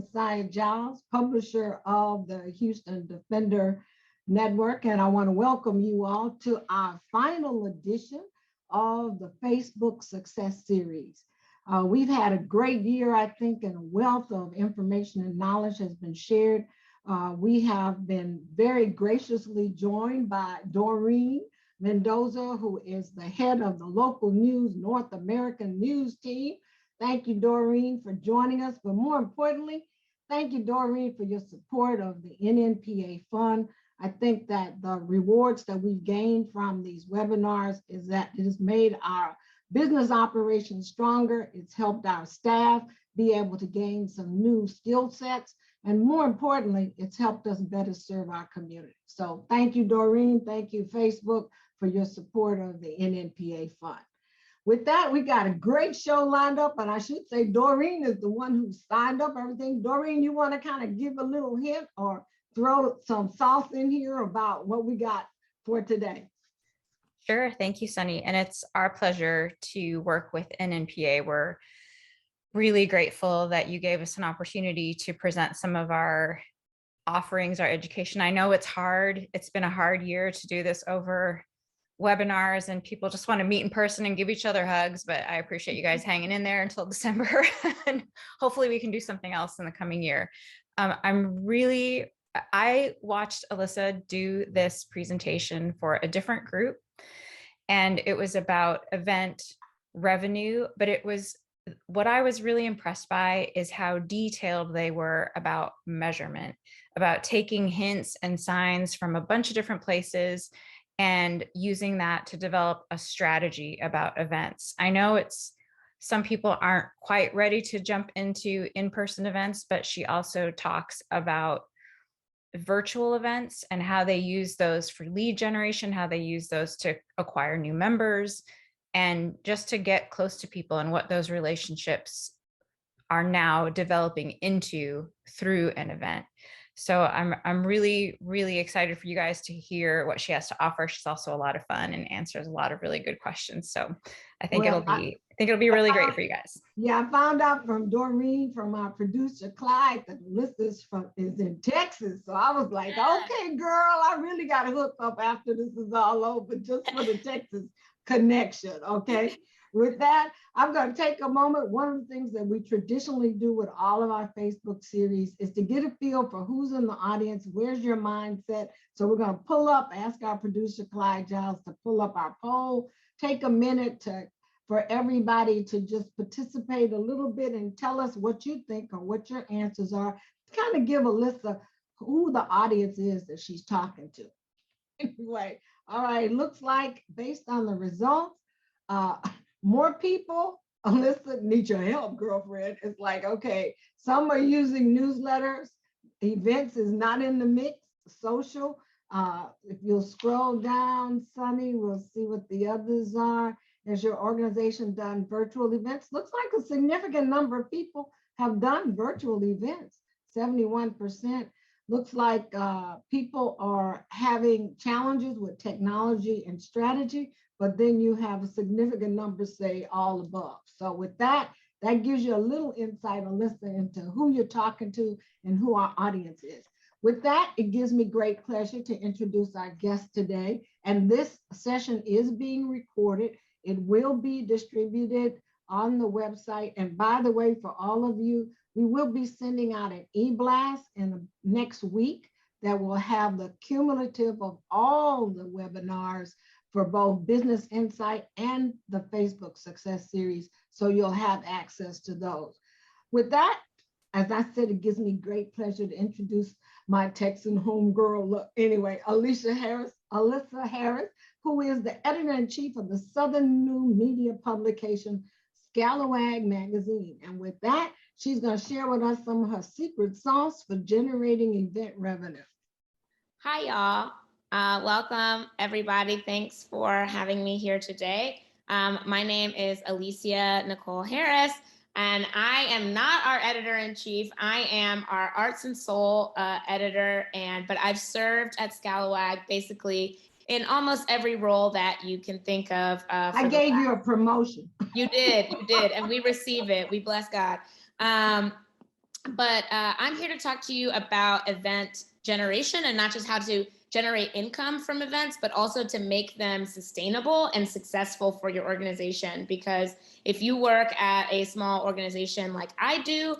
Messiah Giles, publisher of the Houston Defender Network, and I want to welcome you all to our final edition of the Facebook Success Series. We've had a great year, I think, and a wealth of information and knowledge has been shared. We have been very graciously joined by Doreen Mendoza, who is the head of the local news North American news team. Thank you, Doreen, for joining us. But more importantly, thank you, Doreen, for your support of the NNPA Fund. I think that the rewards that we've gained from these webinars is that it has made our business operations stronger. It's helped our staff be able to gain some new skill sets. And more importantly, it's helped us better serve our community. So thank you, Doreen. Thank you, Facebook, for your support of the NNPA Fund. With that, we got a great show lined up, and I should say Doreen is the one who signed up everything. Doreen, you want to kind of give a little hint or throw some sauce in here about what we got for today? Sure. Thank you, Sunny. And it's our pleasure to work with NNPA. We're really grateful that you gave us an opportunity to present some of our offerings, our education. I know it's hard. It's been a hard year to do this over webinars and people just want to meet in person and give each other hugs, but I appreciate you guys hanging in there until December and hopefully we can do something else in the coming year. I watched Alyssa do this presentation for a different group and it was about event revenue, but what I was really impressed by is how detailed they were about measurement, about taking hints and signs from a bunch of different places and using that to develop a strategy about events. I know some people aren't quite ready to jump into in-person events, but she also talks about virtual events and how they use those for lead generation, how they use those to acquire new members, and just to get close to people and what those relationships are now developing into through an event. So I'm really, really excited for you guys to hear what she has to offer. She's also a lot of fun and answers a lot of really good questions. So I think it'll be really great for you guys. Yeah, I found out from Doreen, from our producer Clyde, that Melissa's is in Texas. So I was like, okay, girl, I really got to hook up after this is all over just for the Texas connection. Okay. With that, I'm going to take a moment. One of the things that we traditionally do with all of our Facebook series is to get a feel for who's in the audience, where's your mindset. So we're going to ask our producer Clyde Giles to pull up our poll, take a minute for everybody to just participate a little bit and tell us what you think or what your answers are, to kind of give Alyssa who the audience is that she's talking to. Anyway, all right, looks like based on the results, more people, Alyssa, need your help, girlfriend. It's like, okay, some are using newsletters. Events is not in the mix. Social, if you'll scroll down, Sunny, we'll see what the others are. Has your organization done virtual events? Looks like a significant number of people have done virtual events, 71%. Looks like people are having challenges with technology and strategy, but then you have a significant number say all above. So with that gives you a little insight, Alyssa, into who you're talking to and who our audience is. With that, it gives me great pleasure to introduce our guest today. And this session is being recorded. It will be distributed on the website. And by the way, for all of you, we will be sending out an e-blast in the next week that will have the cumulative of all the webinars for both Business Insight and the Facebook Success Series. So you'll have access to those. With that, as I said, it gives me great pleasure to introduce my Texan homegirl. Anyway, Alyssa Harris, who is the editor-in-chief of the Southern New Media publication, Scalawag Magazine. And with that, she's going to share with us some of her secret sauce for generating event revenue. Hi, y'all. Welcome, everybody. Thanks for having me here today. My name is Alicia Nicole Harris, and I am not our editor-in-chief. I am our Arts and Soul editor, but I've served at Scalawag basically in almost every role that you can think of. I gave you a promotion. You did, and we receive it. We bless God. But I'm here to talk to you about event generation, and not just how to generate income from events, but also to make them sustainable and successful for your organization. Because if you work at a small organization like I do,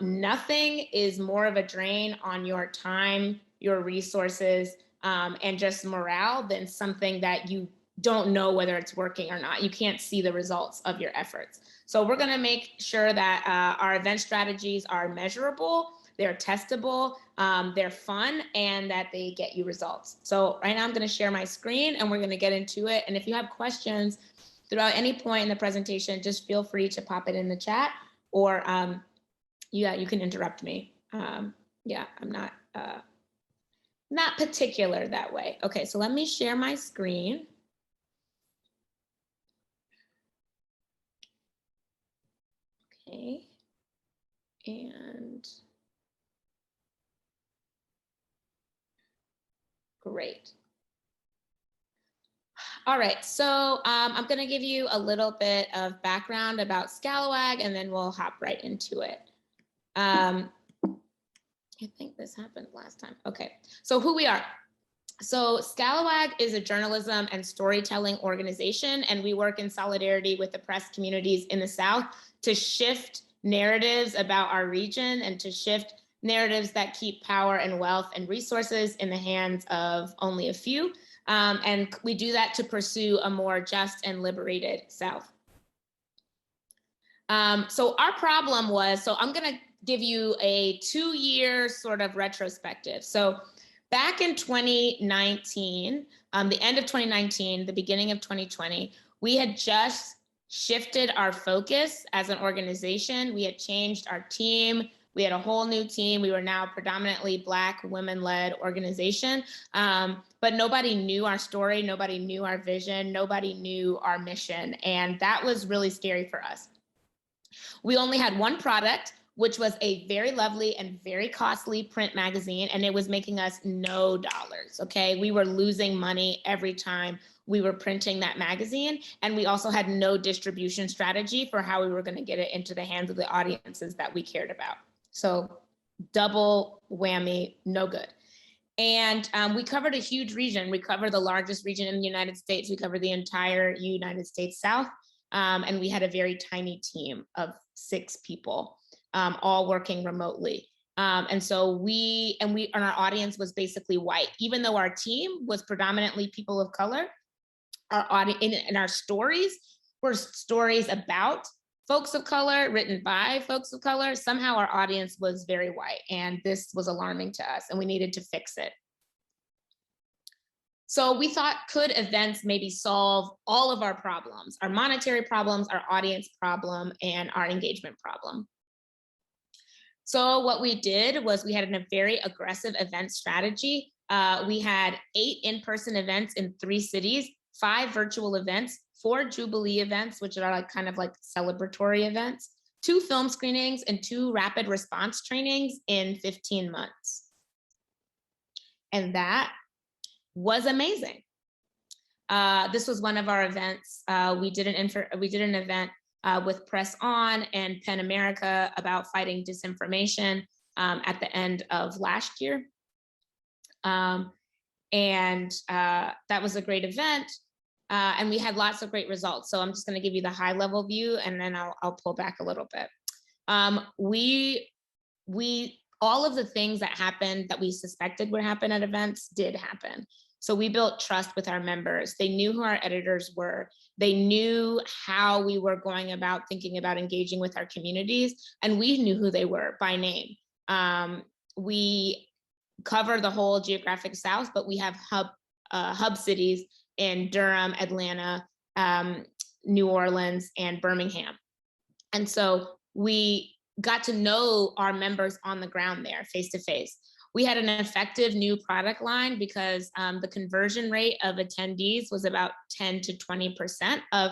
nothing is more of a drain on your time, your resources, and just morale than something that you don't know whether it's working or not. You can't see the results of your efforts. So we're going to make sure that our event strategies are measurable, they're testable, they're fun, and that they get you results. So right now I'm going to share my screen and we're going to get into it. And if you have questions throughout any point in the presentation, just feel free to pop it in the chat, or you can interrupt me. Yeah, I'm not particular that way. Okay, so let me share my screen. Okay, and great. All right, so I'm going to give you a little bit of background about Scalawag, and then we'll hop right into it. I think this happened last time. Okay, so who we are. So Scalawag is a journalism and storytelling organization, and we work in solidarity with the press communities in the South to shift narratives about our region and to shift narratives that keep power and wealth and resources in the hands of only a few. And we do that to pursue a more just and liberated South. So our problem was, so I'm going to give you a 2-year sort of retrospective. So back in 2019, the end of 2019, the beginning of 2020, we had just shifted our focus as an organization. We had changed our team. We had a whole new team. We were now predominantly Black, women-led organization, but nobody knew our story. Nobody knew our vision. Nobody knew our mission. And that was really scary for us. We only had one product, which was a very lovely and very costly print magazine, and it was making us no dollars, okay? We were losing money every time we were printing that magazine, and we also had no distribution strategy for how we were gonna get it into the hands of the audiences that we cared about. So double whammy, no good. And we covered a huge region. We covered the largest region in the United States. We covered the entire United States South, and we had a very tiny team of 6 people. All working remotely. And so and our audience was basically white. Even though our team was predominantly people of color, our audience and our stories were stories about folks of color, written by folks of color. Somehow our audience was very white, and this was alarming to us, and we needed to fix it. So we thought, could events maybe solve all of our problems, our monetary problems, our audience problem, and our engagement problem? So what we did was we had a very aggressive event strategy. We had 8 in-person events in 3 cities, 5 virtual events, 4 Jubilee events, which are kind of like celebratory events, 2 film screenings, and 2 rapid response trainings in 15 months. And that was amazing. This was one of our events. We did an event with Press On and PEN America about fighting disinformation at the end of last year. And that was a great event. And we had lots of great results. So I'm just going to give you the high level view, and then I'll pull back a little bit. All of the things that happened that we suspected would happen at events did happen. So we built trust with our members. They knew who our editors were. They knew how we were going about thinking about engaging with our communities, and we knew who they were by name. We cover the whole geographic South, but we have hub cities in Durham, Atlanta, New Orleans, and Birmingham. And so we got to know our members on the ground there, face to face. We had an effective new product line because the conversion rate of attendees was about 10 to 20% of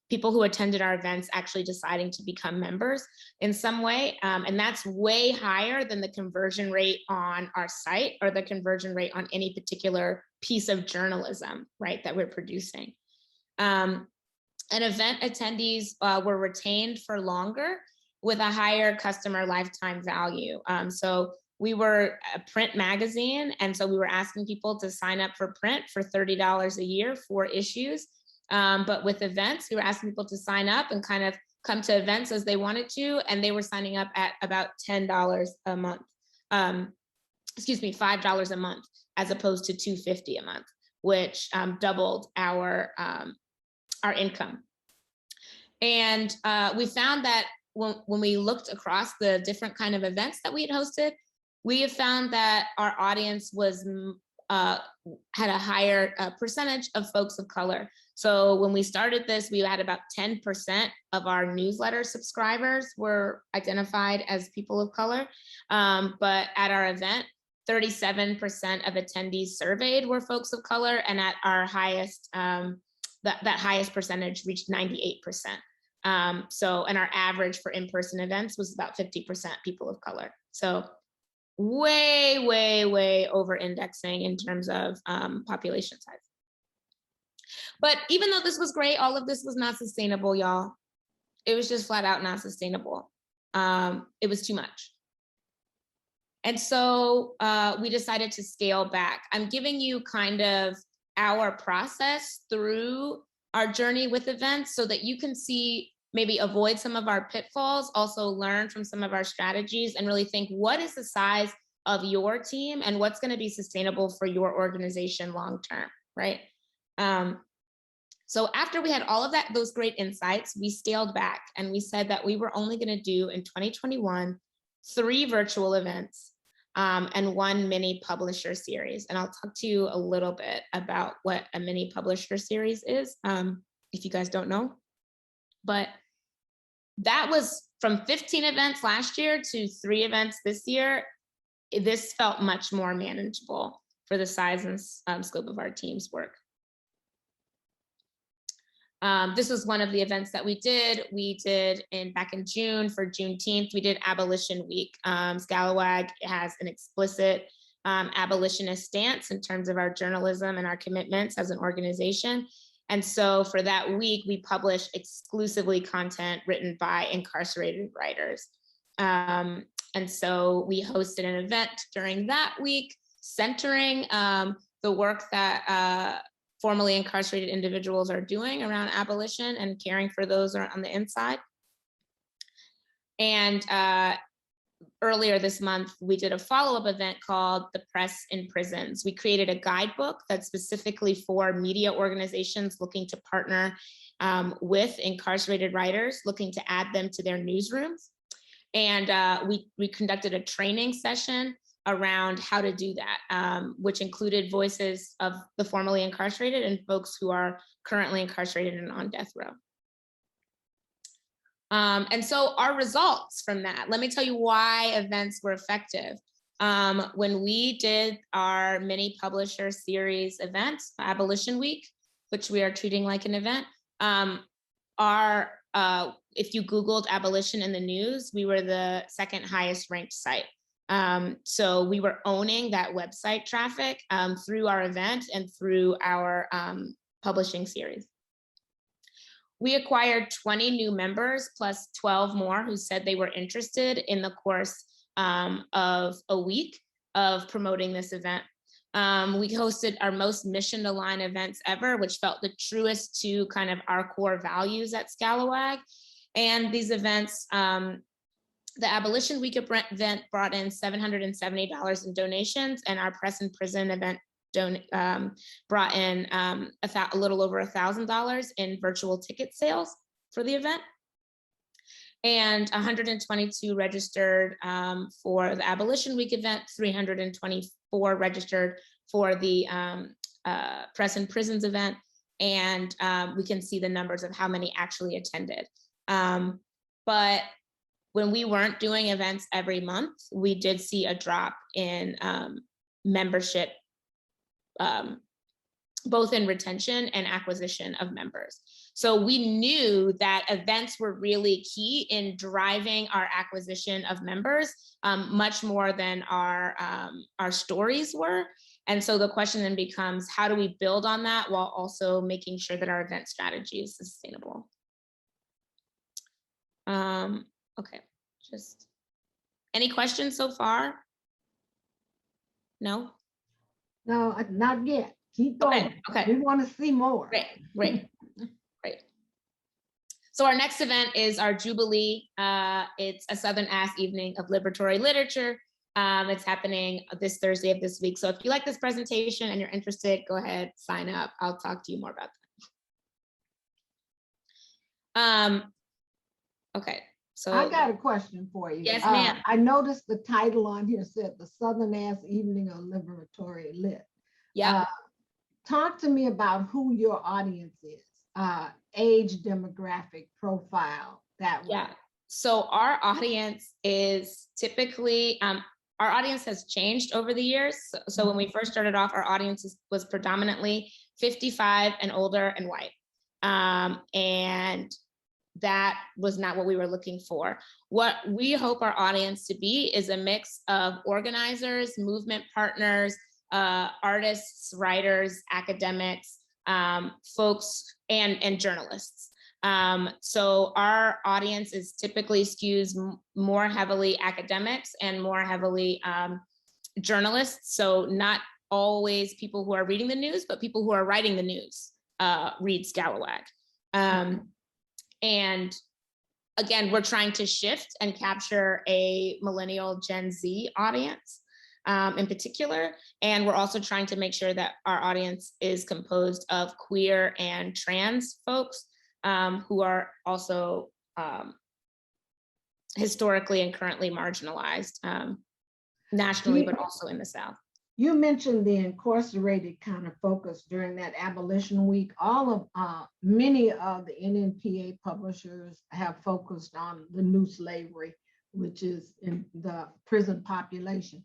people who attended our events actually deciding to become members in some way. And that's way higher than the conversion rate on our site or the conversion rate on any particular piece of journalism, right, that we're producing. And event attendees were retained for longer. with a higher customer lifetime value. So we were a print magazine, and so we were asking people to sign up for print for $30 a year, 4 issues. But with events, we were asking people to sign up and kind of come to events as they wanted to, and they were signing up at about $10 a month. Excuse me, $5 a month, as opposed to $250 a month, which doubled our income. And we found that when we looked across the different kind of events that we had hosted, we have found that our audience was had a higher percentage of folks of color. So when we started this, we had about 10% of our newsletter subscribers were identified as people of color. But at our event, 37% of attendees surveyed were folks of color, and at our highest, that highest percentage reached 98%. So, and our average for in-person events was about 50% people of color. So way, way, way over indexing in terms of population size. But even though this was great, all of this was not sustainable, y'all. It was just flat out not sustainable. It was too much. And so we decided to scale back. I'm giving you kind of our process through our journey with events so that you can see, maybe avoid some of our pitfalls, also learn from some of our strategies, and really think, what is the size of your team and what's going to be sustainable for your organization long term, right? So after we had all of that, those great insights, we scaled back and we said that we were only going to do in 2021 3 virtual events and 1 mini publisher series. And I'll talk to you a little bit about what a mini publisher series is, if you guys don't know. But that was from 15 events last year to 3 events this year. This felt much more manageable for the size and scope of our team's work. This was one of the events that we did. We did back in June for Juneteenth, we did Abolition Week. Scalawag has an explicit abolitionist stance in terms of our journalism and our commitments as an organization. And so for that week, we published exclusively content written by incarcerated writers. And so we hosted an event during that week centering the work that formerly incarcerated individuals are doing around abolition and caring for those on the inside. And earlier this month, we did a follow-up event called The Press in Prisons. We created a guidebook that's specifically for media organizations looking to partner with incarcerated writers, looking to add them to their newsrooms. And we conducted a training session around how to do that, which included voices of the formerly incarcerated and folks who are currently incarcerated and on death row. And so our results from that, let me tell you why events were effective. When we did our mini publisher series events, Abolition Week, which we are treating like an event, if you Googled abolition in the news, we were the 2nd highest ranked site. So we were owning that website traffic through our event and through our publishing series. We acquired 20 new members plus 12 more who said they were interested in the course of a week of promoting this event. We hosted our most mission-aligned events ever, which felt the truest to kind of our core values at Scalawag. And these events, the Abolition Week event brought in $770 in donations, and our Press in Prison event brought in a little over $1,000 in virtual ticket sales for the event. And 122 registered for the Abolition Week event, 324 registered for the Press in Prisons event, and we can see the numbers of how many actually attended. But when we weren't doing events every month, we did see a drop in membership, both in retention and acquisition of members. So we knew that events were really key in driving our acquisition of members, much more than our stories were. And so the question then becomes, how do we build on that while also making sure that our event strategy is sustainable? Okay, Just any questions so far? No? No, not yet. Keep going. Okay. We want to see more. Great. So our next event is our Jubilee. It's a Southern Ass Evening of Liberatory Literature. It's happening this Thursday of this week. So if you like this presentation and you're interested, go ahead, sign up. I'll talk to you more about that. Okay, so I got a question for you. Yes, ma'am. I noticed the title on here said the Southern Ass Evening of Liberatory Lit. yeah. Talk to me about who your audience is, age, demographic, profile, that way. Yeah. So our audience is typically, our audience has changed over the years. So when we first started off, our audience was predominantly 55 and older and white. And that was not what we were looking for. What we hope our audience to be is a mix of organizers, movement partners, artists, writers, academics, folks, and journalists. So our audience is typically skews more heavily academics and more heavily journalists. So not always people who are reading the news, but people who are writing the news read Scalawag. And again, we're trying to shift and capture a millennial Gen Z audience in particular. And we're also trying to make sure that our audience is composed of queer and trans folks who are also historically and currently marginalized nationally, but also in the South. You mentioned the incarcerated kind of focus during that abolition week. Many of the NNPA publishers have focused on the new slavery, which is in the prison population.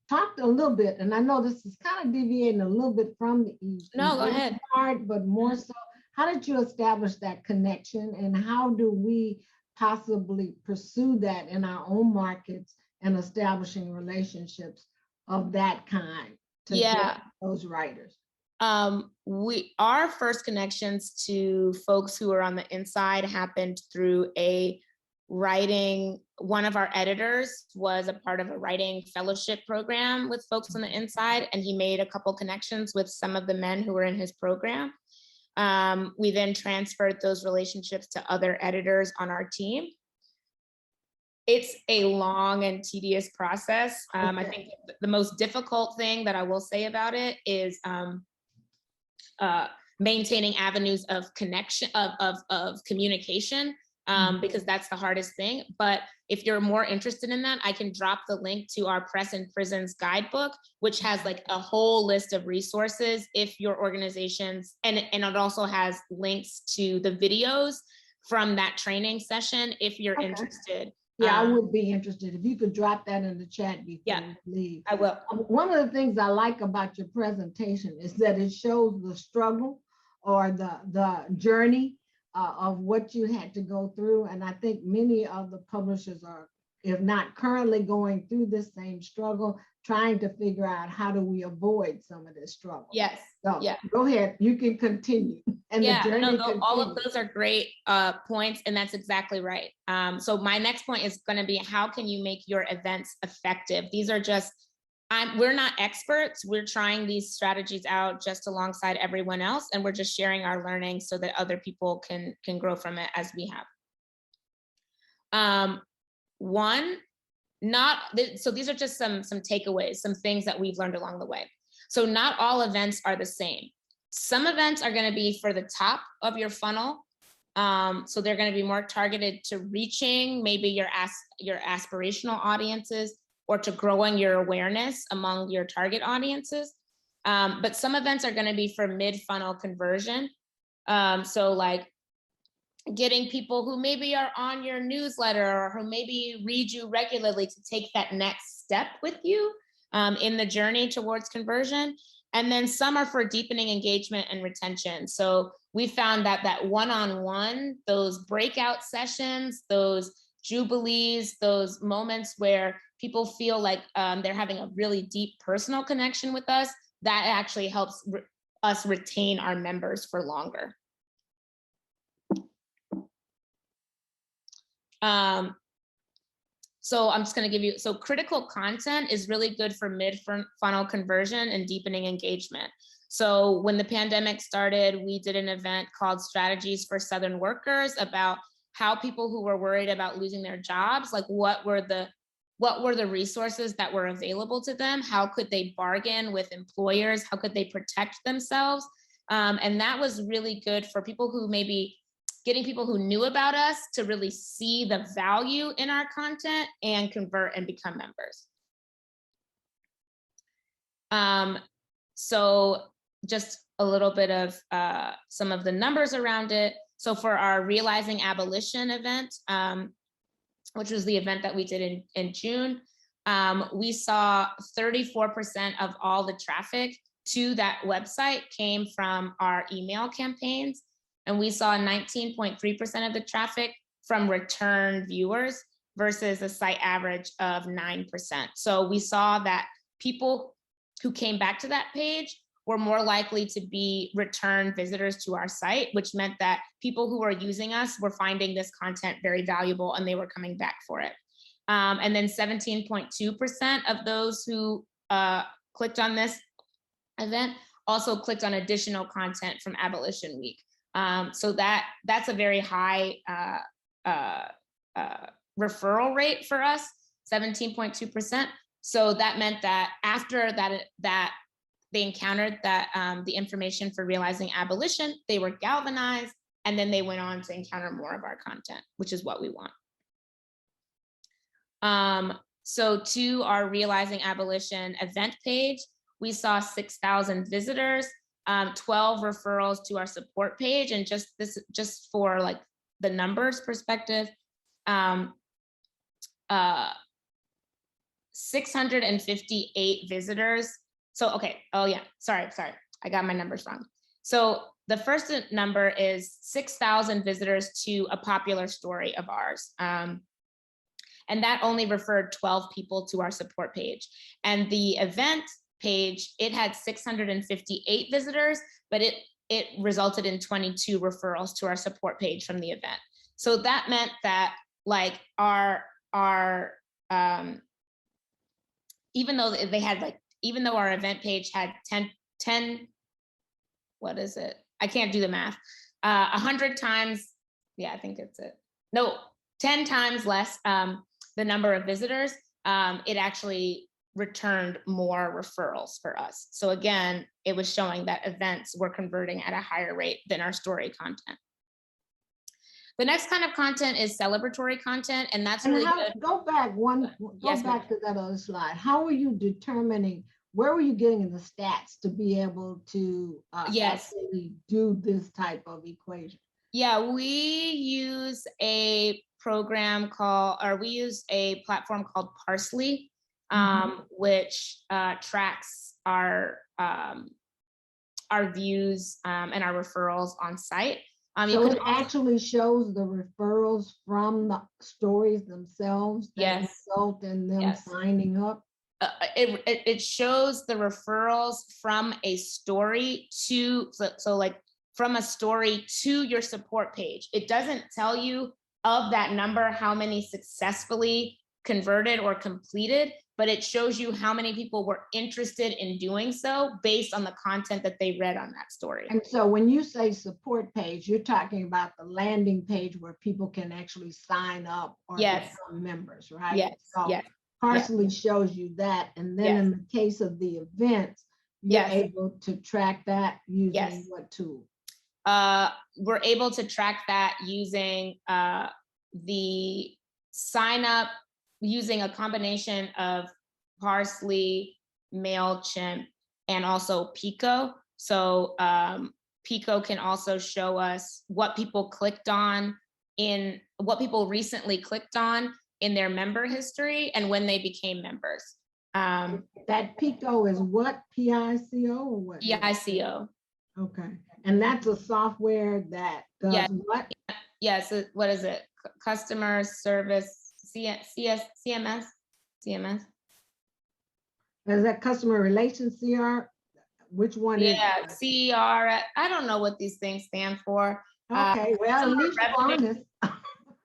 Talked a little bit, and I know this is kind of deviating a little bit from the No, go ahead. part, but more so, how did you establish that connection, and how do we possibly pursue that in our own markets and establishing relationships of that kind to get those writers? Our first connections to folks who are on the inside happened through one of our editors was a part of a writing fellowship program with folks on the inside, and he made a couple connections with some of the men who were in his program. We then transferred those relationships to other editors on our team. It's a long and tedious process. I think the most difficult thing that I will say about it is maintaining avenues of connection, of communication, because that's the hardest thing. But if you're more interested in that, I can drop the link to our Press and Prisons guidebook, which has like a whole list of resources if your organizations, and it also has links to the videos from that training session if you're interested. Yeah, I would be interested. If you could drop that in the chat before we leave. I will. One of the things I like about your presentation is that it shows the struggle or the journey of what you had to go through. And I think many of the publishers are, if not currently going through this same struggle, trying to figure out how do we avoid some of this struggle. Yes. So go ahead, you can continue. And the journey all of those are great points, and that's exactly right. So my next point is going to be, how can you make your events effective? These are just, we're not experts. We're trying these strategies out just alongside everyone else, and we're just sharing our learning so that other people can grow from it as we have. So these are just some takeaways, some things that we've learned along the way. So not all events are the same. Some events are going to be for the top of your funnel. So they're going to be more targeted to reaching maybe your aspirational audiences or to growing your awareness among your target audiences. But some events are going to be for mid-funnel conversion. So like getting people who maybe are on your newsletter or who maybe read you regularly to take that next step with you in the journey towards conversion. And then some are for deepening engagement and retention. So we found that one-on-one, those breakout sessions, those jubilees, those moments where people feel like they're having a really deep personal connection with us, that actually helps us retain our members for longer. So I'm just going to give you, so critical content is really good for mid-funnel conversion and deepening engagement. So when the pandemic started, we did an event called Strategies for Southern Workers about how people who were worried about losing their jobs, like what were the resources that were available to them? How could they bargain with employers? How could they protect themselves? And that was really good for people who maybe getting people who knew about us to really see the value in our content and convert and become members. So just a little bit of some of the numbers around it. So for our Realizing Abolition event, which was the event that we did in June, we saw 34% of all the traffic to that website came from our email campaigns. And we saw 19.3% of the traffic from return viewers versus a site average of 9%. So we saw that people who came back to that page were more likely to be return visitors to our site, which meant that people who were using us were finding this content very valuable and they were coming back for it. And then 17.2% of those who clicked on this event also clicked on additional content from Abolition Week. So that's a very high referral rate for us, 17.2%. So that meant that after that they encountered that the information for Realizing Abolition, they were galvanized, and then they went on to encounter more of our content, which is what we want. So to our Realizing Abolition event page, we saw 6,000 visitors, 12 referrals to our support page, and just for like the numbers perspective, 658 visitors. So, okay, oh yeah, sorry, I got my numbers wrong. So the first number is 6,000 visitors to a popular story of ours. And that only referred 12 people to our support page. And the event page, it had 658 visitors, but it resulted in 22 referrals to our support page from the event. So that meant that like even though they had like, even though our event page had 10, what is it? I can't do the math. 100 times, yeah, I think it's it. No, 10 times less the number of visitors, it actually returned more referrals for us. So again, it was showing that events were converting at a higher rate than our story content. The next kind of content is celebratory content, and that's really good. Go back to that other slide. How were you determining, where were you getting the stats to be able to actually do this type of equation? Yeah, we use a platform called Parse.ly, which tracks our views and our referrals on site. So it actually shows the referrals from the stories themselves that result in them signing up? It shows the referrals from a story to, so like from a story to your support page. It doesn't tell you of that number how many successfully converted or completed, but it shows you how many people were interested in doing so based on the content that they read on that story. And so when you say support page, you're talking about the landing page where people can actually sign up or become members, right? Yes. So Parse.ly shows you that. And then in the case of the events, you're able to track that using what tool? We're able to track that using the sign up, using a combination of Parse.ly, MailChimp, and also Pico. So Pico can also show us what people clicked on what people recently clicked on in their member history and when they became members. That Pico is what, PICO or what? PICO. Okay, and that's a software that does what? Yes, what is it? Customer service, CMS? Is that customer relations CR? Which one is it? CR, I don't know what these things stand for. Okay, well, at least you're honest.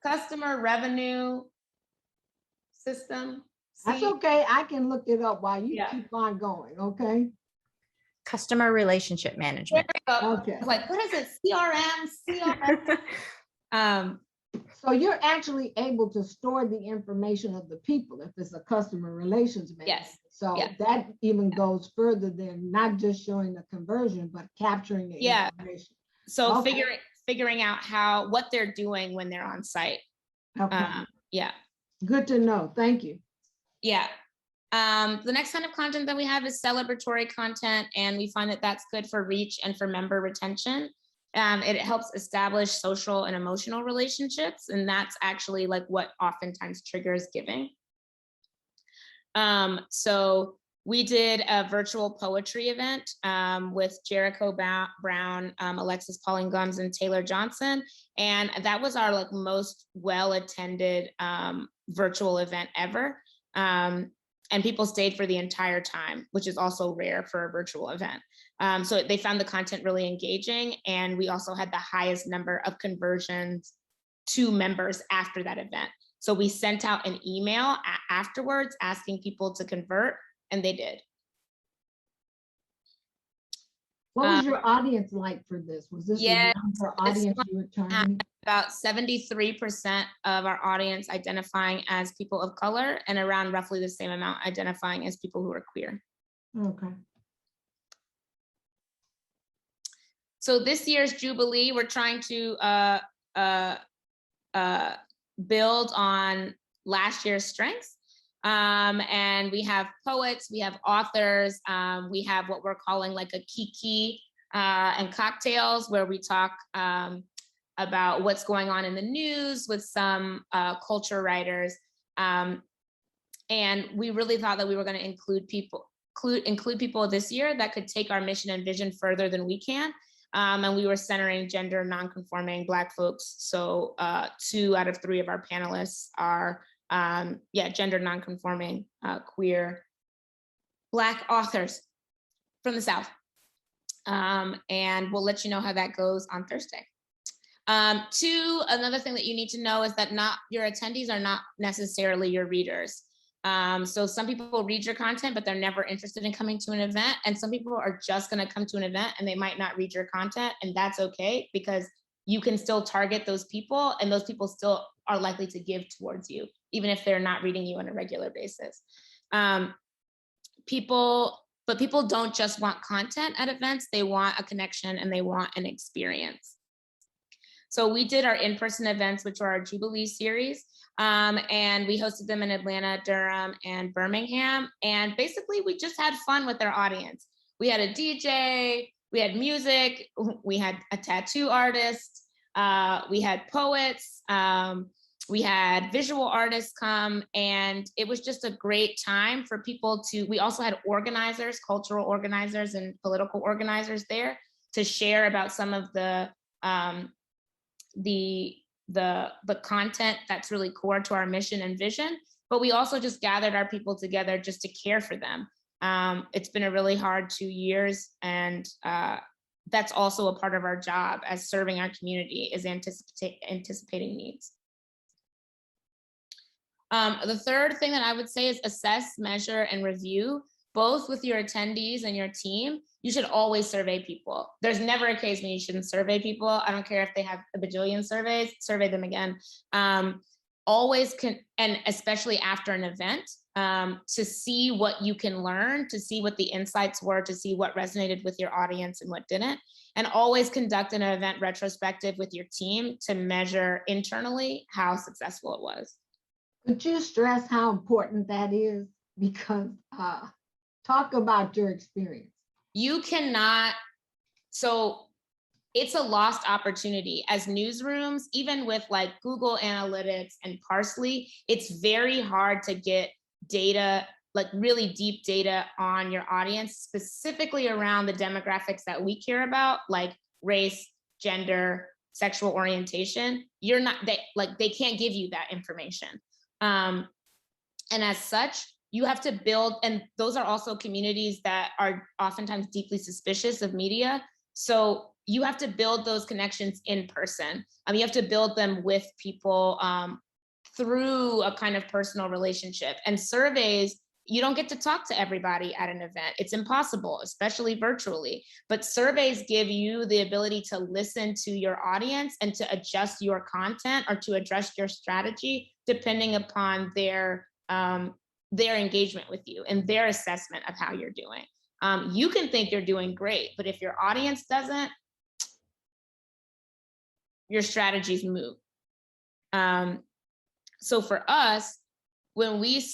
Customer revenue system. That's okay. I can look it up while you Yeah. keep on going, okay? Customer relationship There management. we go. Okay. Like, what is it? CRM? Um, So you're actually able to store the information of the people if it's a customer relations manager. Yes. So Yeah. that even goes further than not just showing the conversion, but capturing the Yeah. information. so Okay. figuring out what they're doing when they're on site. Okay. Yeah. Good to know. Thank you. Yeah. The next kind of content that we have is celebratory content, and we find that that's good for reach and for member retention. It helps establish social and emotional relationships, and that's actually like what oftentimes triggers giving. So we did a virtual poetry event with Jericho Brown, Alexis Pauline Gumbs, and Taylor Johnson, and that was our like most well-attended virtual event ever. And people stayed for the entire time, which is also rare for a virtual event. So they found the content really engaging, and we also had the highest number of conversions to members after that event. So we sent out an email afterwards asking people to convert, and they did. What was your audience like for this? Was this a younger audience you were targeting? About 73% of our audience identifying as people of color, and around roughly the same amount identifying as people who are queer. Okay. So this year's Jubilee, we're trying to build on last year's strengths. And we have poets, we have authors, we have what we're calling like a kiki and cocktails, where we talk about what's going on in the news with some culture writers. And we really thought that we were going to include people this year that could take our mission and vision further than we can. And we were centering gender nonconforming Black folks. So 2 out of 3 of our panelists are gender nonconforming queer Black authors from the South. And we'll let you know how that goes on Thursday. 2, another thing that you need to know is that not your attendees are not necessarily your readers. So some people read your content, but they're never interested in coming to an event. And some people are just going to come to an event and they might not read your content. And that's okay, because you can still target those people, and those people still are likely to give towards you, even if they're not reading you on a regular basis. People don't just want content at events, they want a connection and they want an experience. So we did our in-person events, which are our Jubilee series, and we hosted them in Atlanta, Durham, and Birmingham. And basically, we just had fun with our audience. We had a DJ, we had music, we had a tattoo artist, we had poets, we had visual artists come, and it was just a great time for people to, we also had organizers, cultural organizers and political organizers there to share about some of the content that's really core to our mission and vision. But we also just gathered our people together just to care for them. It's been a really hard 2 years, and that's also a part of our job as serving our community, is anticipating needs. The third thing that I would say is assess, measure, and review, both with your attendees and your team. You should always survey people. There's never a case when you shouldn't survey people. I don't care if they have a bajillion surveys, survey them again. Always and especially after an event, to see what you can learn, to see what the insights were, to see what resonated with your audience and what didn't. And always conduct an event retrospective with your team to measure internally how successful it was. Could you stress how important that is? Because talk about your experience. You cannot, so it's a lost opportunity as newsrooms, even with like Google Analytics and Parsley, it's very hard to get data, like really deep data on your audience, specifically around the demographics that we care about, like race, gender, sexual orientation. They can't give you that information. And as such, you have to build, and those are also communities that are oftentimes deeply suspicious of media. So you have to build those connections in person. You have to build them with people through a kind of personal relationship. And surveys, you don't get to talk to everybody at an event. It's impossible, especially virtually. But surveys give you the ability to listen to your audience and to adjust your content or to address your strategy depending upon their engagement with you and their assessment of how you're doing. You can think you're doing great, but if your audience doesn't, your strategies move. So for us, when we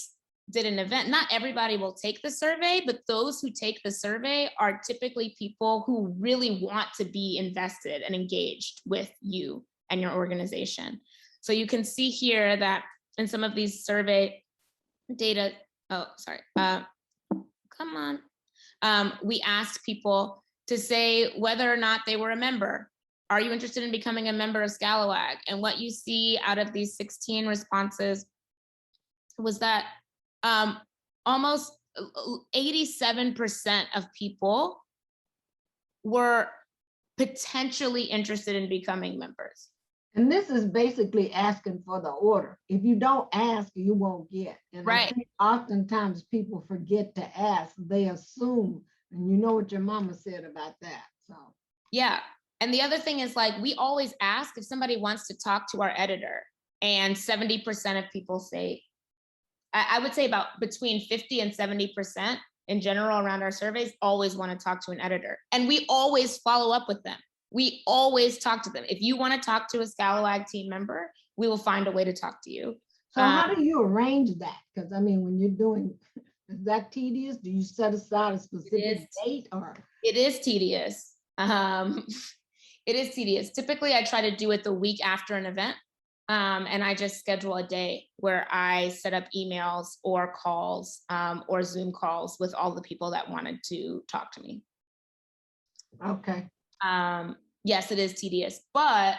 did an event, not everybody will take the survey, but those who take the survey are typically people who really want to be invested and engaged with you and your organization. So you can see here that in some of these survey data, we asked people to say whether or not they were a member. Are you interested in becoming a member of Scalawag? And what you see out of these 16 responses was that almost 87% of people were potentially interested in becoming members. And this is basically asking for the order. If you don't ask, you won't get. And right. I think oftentimes people forget to ask. They assume, and you know what your mama said about that. So yeah. And the other thing is, like, we always ask if somebody wants to talk to our editor, and 70% of people say, I would say about between 50 and 70% in general around our surveys always want to talk to an editor. And we always follow up with them. We always talk to them. If you want to talk to a Scalawag team member, we will find a way to talk to you. So how do you arrange that? Because I mean, when you're doing, is that tedious? Do you set aside a specific date or? It is tedious. It is tedious. Typically, I try to do it the week after an event. And I just schedule a day where I set up emails or calls or Zoom calls with all the people that wanted to talk to me. Okay. Yes, it is tedious, but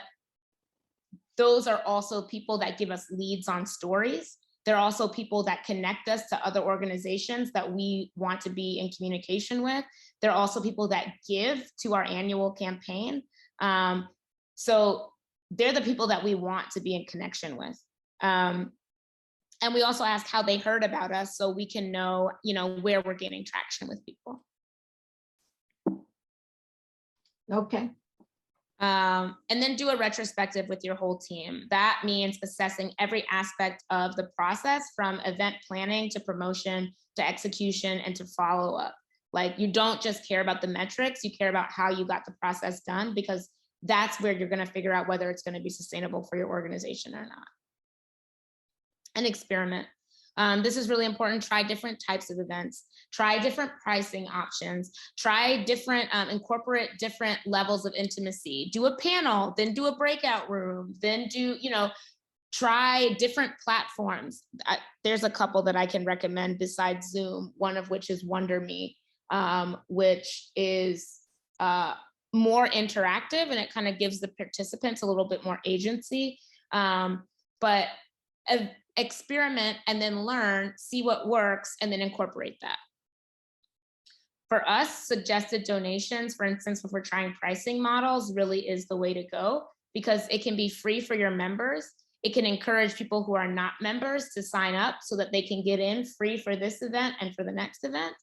those are also people that give us leads on stories. They're also people that connect us to other organizations that we want to be in communication with. They're also people that give to our annual campaign. So they're the people that we want to be in connection with. And we also ask how they heard about us so we can know, where we're gaining traction with people. Okay. And then do a retrospective with your whole team. That means assessing every aspect of the process, from event planning to promotion to execution and to follow up. Like, you don't just care about the metrics, you care about how you got the process done, because that's where you're going to figure out whether it's going to be sustainable for your organization or not. And experiment. This is really important. Try different types of events, try different pricing options, try different, incorporate different levels of intimacy, do a panel, then do a breakout room, then do, try different platforms. There's a couple that I can recommend besides Zoom, one of which is WonderMe, which is more interactive, and it kind of gives the participants a little bit more agency. But experiment and then learn, see what works, and then incorporate that. For us, suggested donations, for instance, if we're trying pricing models, really is the way to go, because it can be free for your members. It can encourage people who are not members to sign up so that they can get in free for this event and for the next event.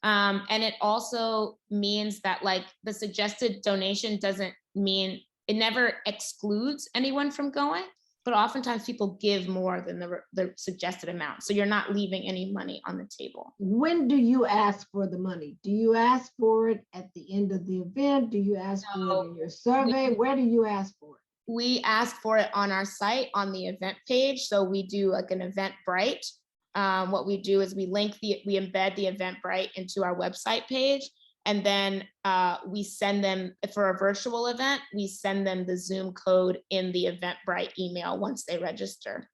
And it also means that, like, the suggested donation doesn't mean, it never excludes anyone from going, but oftentimes people give more than the suggested amount. So you're not leaving any money on the table. When do you ask for the money? Do you ask for it at the end of the event? Do you ask for it in your survey? Where do you ask for it? We ask for it on our site on the event page. So we do like an Eventbrite. What we do is we embed the Eventbrite into our website page, and then we send them, for a virtual event, we send them the Zoom code in the Eventbrite email once they register.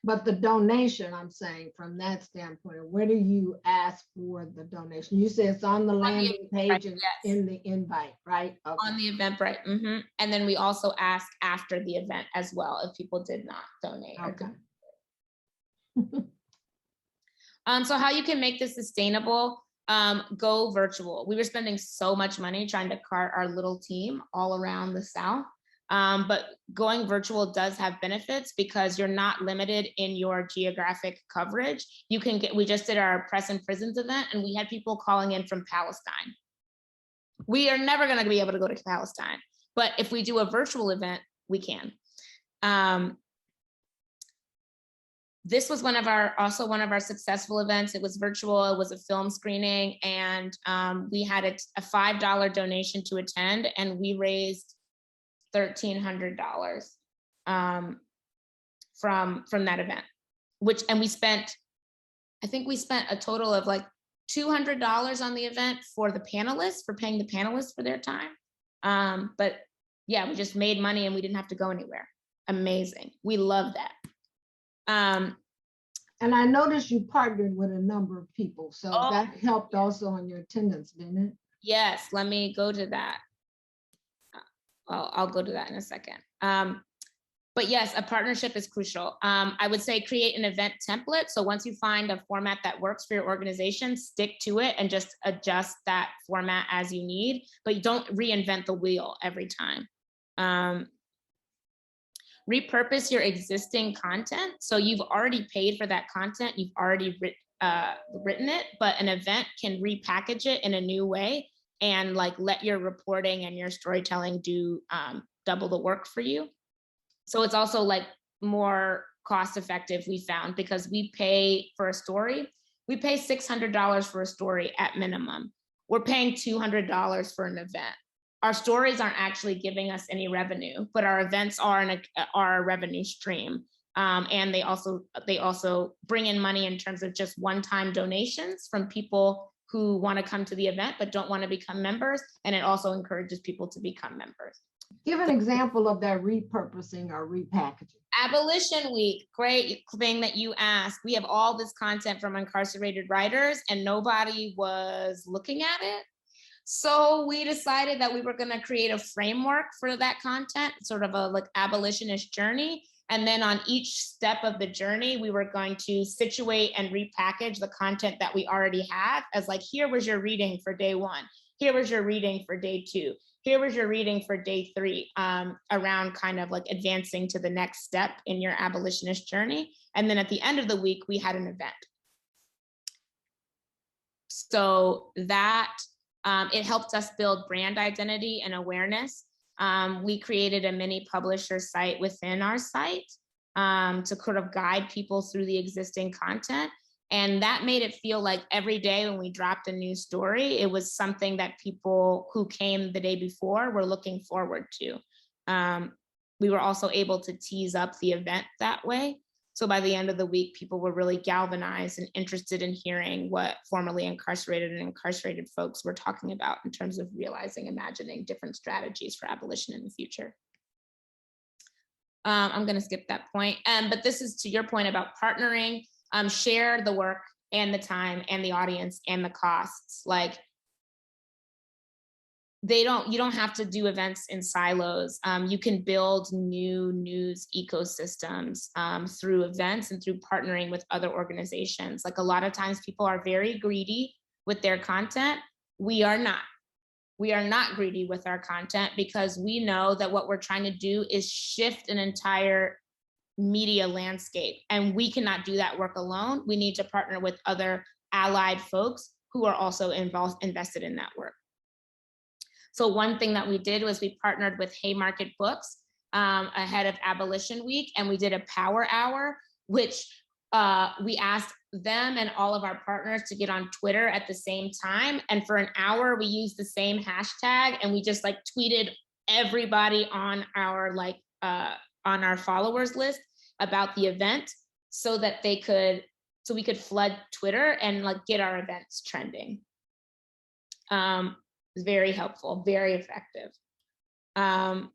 But the donation, I'm saying, from that standpoint, where do you ask for the donation? You say it's on the landing page and in the invite, right? Okay. On the Eventbrite. Mm-hmm. And then we also ask after the event as well if people did not donate. Okay. So how you can make this sustainable, go virtual. We were spending so much money trying to cart our little team all around the South. But going virtual does have benefits because you're not limited in your geographic coverage. You can we just did our Press and Prisons event and we had people calling in from Palestine. We are never going to be able to go to Palestine, but if we do a virtual event, we can. This was also one of our successful events. It was virtual, it was a film screening, and we had a $5 donation to attend, and we raised $1,300 from that event, and we spent, I think we spent a total of like $200 on the event for the panelists, for paying the panelists for their time. But yeah, we just made money and we didn't have to go anywhere. Amazing. We love that. And I noticed you partnered with a number of people, so that helped also on your attendance, didn't it? Yes, let me go to that. I'll go to that in a second. But yes, a partnership is crucial. I would say create an event template. So once you find a format that works for your organization, stick to it and just adjust that format as you need, but you don't reinvent the wheel every time. Repurpose your existing content. So you've already paid for that content, you've already written it, but an event can repackage it in a new way and like let your reporting and your storytelling do double the work for you. So it's also like more cost effective, we found, because we pay for a story. We pay $600 for a story at minimum. We're paying $200 for an event. Our stories aren't actually giving us any revenue, but our events are a revenue stream. And they also bring in money in terms of just one-time donations from people who want to come to the event but don't want to become members. And it also encourages people to become members. Give an example of that repurposing or repackaging. Abolition Week, great thing that you asked. We have all this content from incarcerated writers and nobody was looking at it. So we decided that we were going to create a framework for that content, sort of a like abolitionist journey. And then on each step of the journey, we were going to situate and repackage the content that we already have as like, here was your reading for day 1. Here was your reading for day 2. Here was your reading for day 3, around kind of like advancing to the next step in your abolitionist journey. And then at the end of the week, we had an event. So that it helped us build brand identity and awareness. We created a mini publisher site within our site to sort of guide people through the existing content. And that made it feel like every day when we dropped a new story, it was something that people who came the day before were looking forward to. We were also able to tease up the event that way. So by the end of the week, people were really galvanized and interested in hearing what formerly incarcerated and incarcerated folks were talking about in terms of realizing, imagining different strategies for abolition in the future. I'm going to skip that point. But this is to your point about partnering. Share the work and the time and the audience and the costs. Like you don't have to do events in silos. You can build new news ecosystems through events and through partnering with other organizations. Like a lot of times people are very greedy with their content. We are not. We are not greedy with our content because we know that what we're trying to do is shift an entire media landscape, and we cannot do that work alone. We need to partner with other allied folks who are also invested in that work. So one thing that we did was we partnered with Haymarket Books ahead of Abolition Week, and we did a power hour, which we asked them and all of our partners to get on Twitter at the same time. And for an hour, we used the same hashtag, and we just like tweeted everybody on our on our followers list about the event so that we could flood Twitter and like get our events trending. Very helpful, very effective. And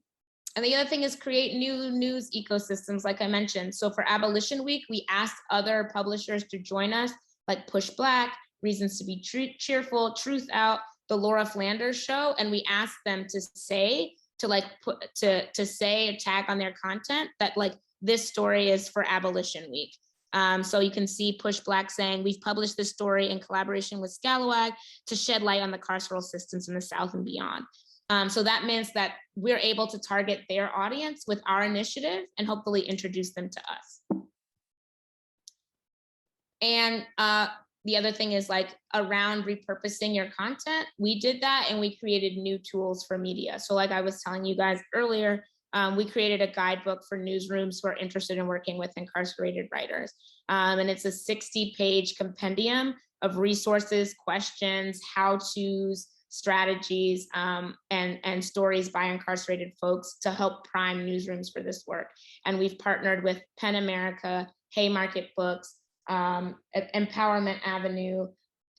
the other thing is create new news ecosystems, like I mentioned. So for Abolition Week, we asked other publishers to join us, like Push Black, Reasons to Be Cheerful, Truth Out, The Laura Flanders Show, and we asked them to say, to say a tag on their content that like this story is for Abolition Week. So you can see Push Black saying, we've published this story in collaboration with Scalawag to shed light on the carceral systems in the South and beyond. So that means that we're able to target their audience with our initiative and hopefully introduce them to us. And the other thing is like around repurposing your content. We did that and we created new tools for media. So like I was telling you guys earlier, we created a guidebook for newsrooms who are interested in working with incarcerated writers. And it's a 60-page compendium of resources, questions, how-tos, strategies, and stories by incarcerated folks to help prime newsrooms for this work. And we've partnered with PEN America, Haymarket Books, Empowerment Avenue,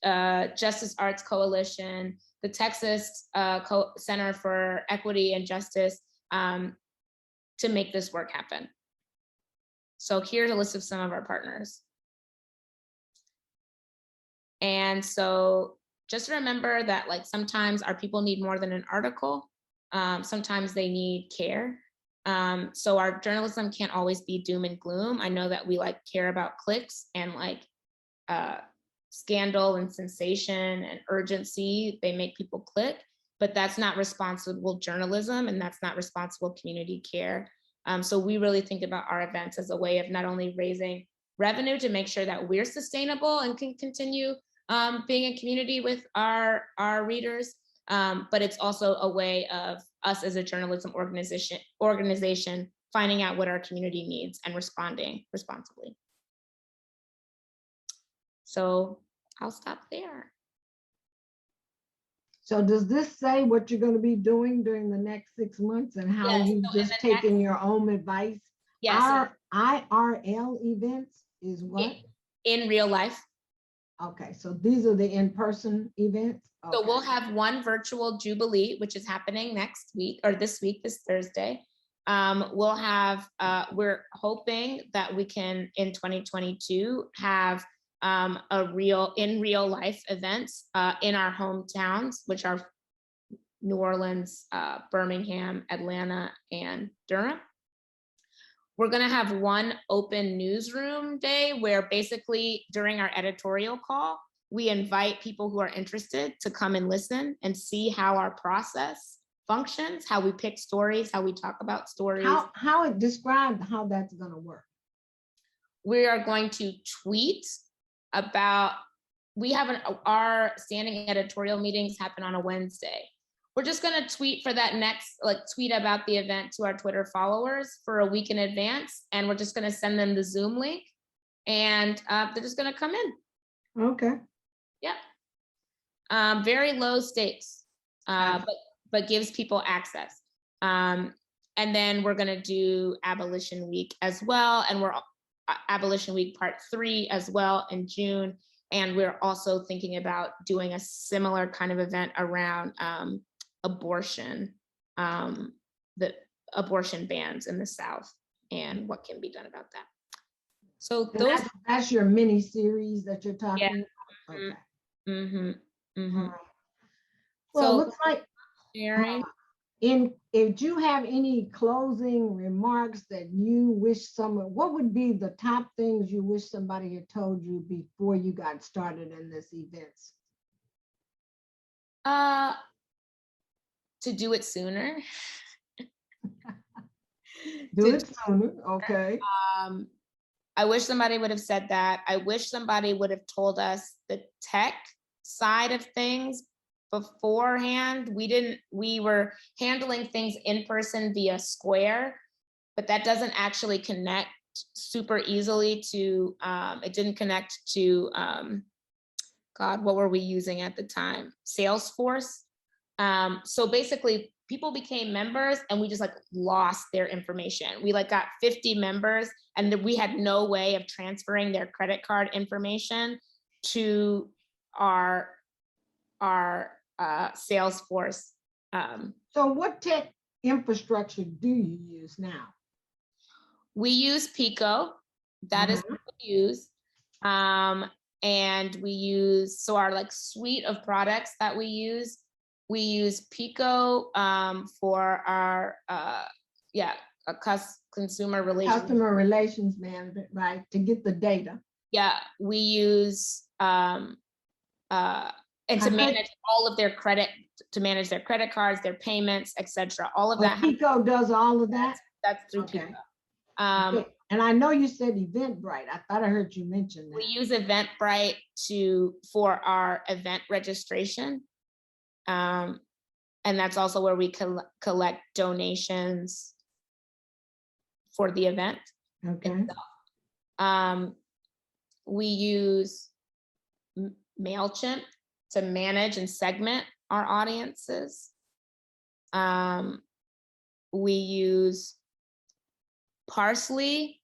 Justice Arts Coalition, the Texas Center for Equity and Justice, to make this work happen. So here's a list of some of our partners. And so just remember that like sometimes our people need more than an article. Sometimes they need care. So our journalism can't always be doom and gloom. I know that we like care about clicks and like scandal and sensation and urgency. They make people click, but that's not responsible journalism and that's not responsible community care. So we really think about our events as a way of not only raising revenue to make sure that we're sustainable and can continue being a community with our readers, but it's also a way of us as a journalism organization finding out what our community needs and responding responsibly. So I'll stop there. So does this say what you're going to be doing during the next 6 months and how Yes, you've so in just the taken your own advice? Yes, Our IRL events is what? in real life. Okay, so these are the in-person events? So Okay. we'll have one virtual Jubilee, which is happening next week or this week, this Thursday. We'll have, we're hoping that we can in 2022 have in real life events in our hometowns, which are New Orleans, Birmingham, Atlanta, and Durham. We're gonna have one open newsroom day where basically during our editorial call, we invite people who are interested to come and listen and see how our process functions, how we pick stories, how we talk about stories. How it described how that's gonna work? We are going to tweet about, we have our standing editorial meetings happen on a Wednesday. We're just gonna tweet for that next, tweet about the event to our Twitter followers for a week in advance. And we're just gonna send them the Zoom link and they're just gonna come in. Okay. Yep. Very low stakes, but gives people access. And then we're gonna do Abolition Week as well. And we're Abolition Week Part 3 as well in June. And we're also thinking about doing a similar kind of event around abortion, the abortion bans in the South and what can be done about that. So those that's your mini series that you're talking about? Okay. Mm-hmm. Mm-hmm. Well, So looks like sharing. If you have any closing remarks that you wish what would be the top things you wish somebody had told you before you got started in this event? To do it sooner. Do it sooner, okay. I wish somebody would have said that. I wish somebody would have told us the tech side of things beforehand. We were handling things in person via Square, but that doesn't actually connect super easily to, it didn't connect to, God, what were we using at the time? Salesforce. So basically people became members and we just lost their information. We got 50 members and we had no way of transferring their credit card information to our Salesforce. So what tech infrastructure do you use now? We use Pico. That is what we use. And we use, so our suite of products that we use Pico for our consumer relations. Customer relations management, right, to get the data. Yeah, we use and to I heard- manage all of their credit, to manage their credit cards, their payments, etc. All of Oh, that. Pico does all of that? That's through Okay. Pico. Okay. And I know you said Eventbrite. I thought I heard you mention that. We use Eventbrite for our event registration. And that's also where we collect donations for the event. Okay. We use MailChimp to manage and segment our audiences. We use Parsley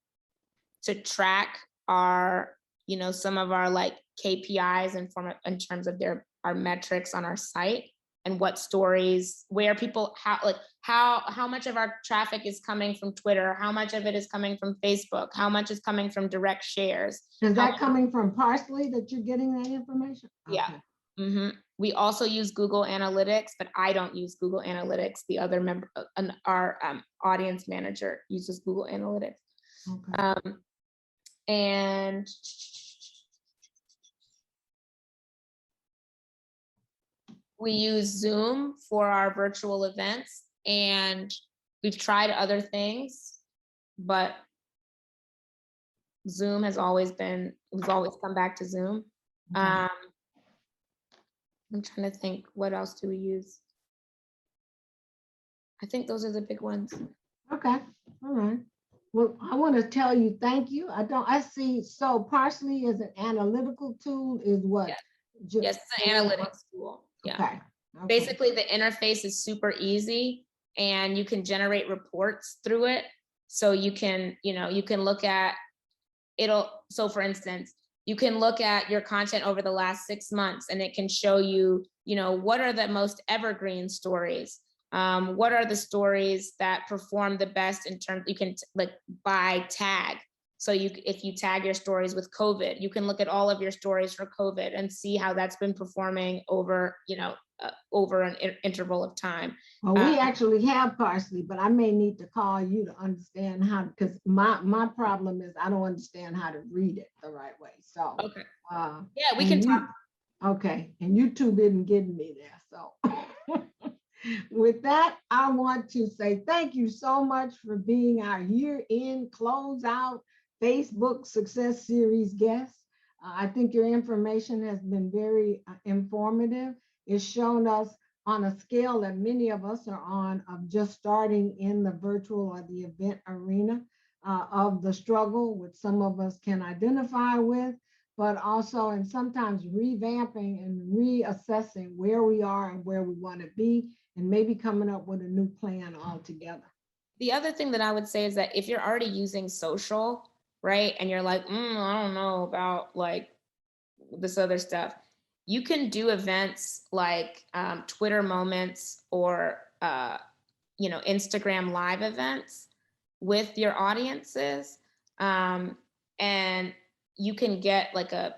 to track our, some of our like KPIs in terms of our metrics on our site, and what stories, where people, how much of our traffic is coming from Twitter, how much of it is coming from Facebook, how much is coming from direct shares. Is that coming from Parsley that you're getting that information? Yeah. Okay. We also use Google Analytics, but I don't use Google Analytics. The other member, our audience manager uses Google Analytics. Okay. And we use Zoom for our virtual events, and we've tried other things, but Zoom has always we've always come back to Zoom. Okay. I'm trying to think, what else do we use? I think those are the big ones. Okay, all right. Well, I want to tell you, thank you. I see, so Parsley is an analytical tool is what? Yes, it's an analytics tool. Yeah. Okay. Basically, the interface is super easy, and you can generate reports through it. So you can, you can look at so for instance, you can look at your content over the last 6 months, and it can show you, what are the most evergreen stories? What are the stories that perform the best in terms, you can by tag. So if you tag your stories with COVID, you can look at all of your stories for COVID and see how that's been performing over, over an interval of time. Well, we actually have Parsley, but I may need to call you to understand how, because my problem is I don't understand how to read it the right way. So okay. Yeah, we can talk. Okay, and YouTube isn't getting me there. So with that, I want to say thank you so much for being our year-end closeout Facebook Success Series guest. I think your information has been very informative. It's shown us on a scale that many of us are on of just starting in the virtual or the event arena of the struggle, which some of us can identify with, but also and sometimes revamping and reassessing where we are and where we want to be, and maybe coming up with a new plan altogether. The other thing that I would say is that if you're already using social, right, and you're like, I don't know about like this other stuff, you can do events like Twitter Moments or Instagram Live events with your audiences, and you can get like a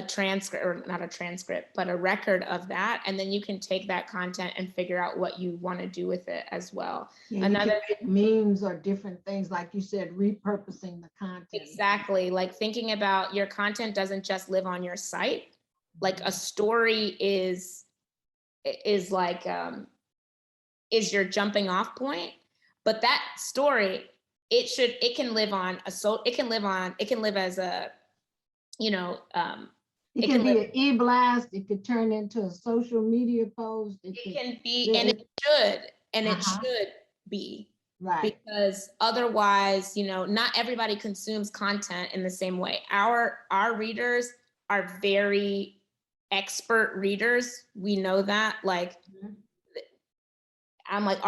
transcript, or not a transcript, but a record of that, and then you can take that content and figure out what you want to do with it as well. Yeah, another memes or different things, like you said, repurposing the content. Exactly, like thinking about your content doesn't just live on your site. Like a story is like is your jumping off point, but that story it can live as a it can be an e-blast. It could turn into a social media post. It can be, and it should, it should be. Right. Because otherwise, not everybody consumes content in the same way. Our readers are very expert readers. We know that. Like, I'm like,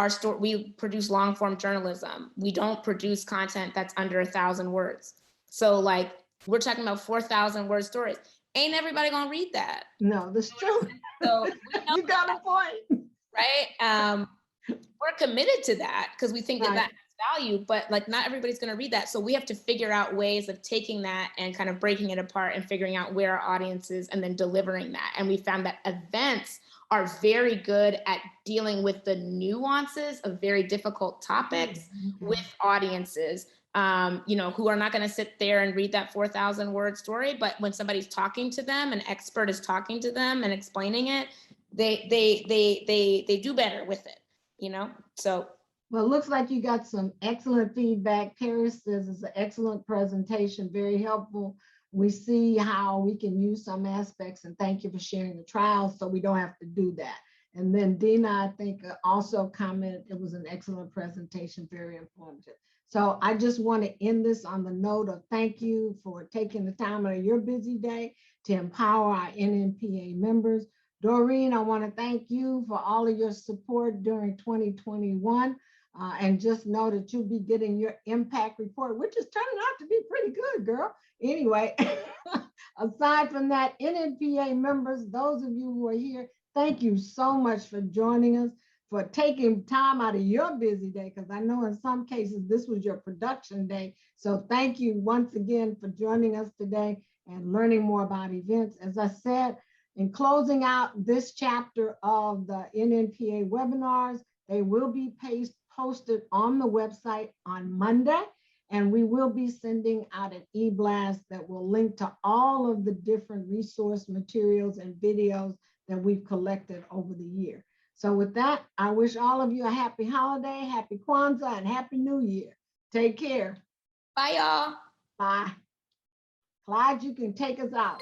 we produce long form journalism. We don't produce content that's under 1,000 words. So like, we're talking about 4,000 word stories. Ain't everybody gonna read that? No, that's true. So you got a point, right? We're committed to that because we think that has value, but like not everybody's gonna read that. So we have to figure out ways of taking that and kind of breaking it apart and figuring out where our audience is and then delivering that. And we found that events are very good at dealing with the nuances of very difficult topics with audiences who are not going to sit there and read that 4,000 word story, but when somebody's talking to them, an expert is talking to them and explaining it, they do better with it, so. Well, it looks like you got some excellent feedback. Paris says it's an excellent presentation, very helpful. We see how we can use some aspects, and thank you for sharing the trials so we don't have to do that. And then Dina, I think, also commented it was an excellent presentation, very informative. So I just want to end this on the note of thank you for taking the time out of your busy day to empower our NNPA members. Doreen, I want to thank you for all of your support during 2021. And just know that you'll be getting your impact report, which is turning out to be pretty good, girl. Anyway, aside from that, NNPA members, those of you who are here, thank you so much for joining us, for taking time out of your busy day, because I know in some cases this was your production day. So thank you once again for joining us today and learning more about events. As I said, in closing out this chapter of the NNPA webinars, they will be posted on the website on Monday, and we will be sending out an e-blast that will link to all of the different resource materials and videos that we've collected over the year. So with that, I wish all of you a happy holiday, happy Kwanzaa, and happy New Year. Take care. Bye, y'all. Bye. Clyde, you can take us out.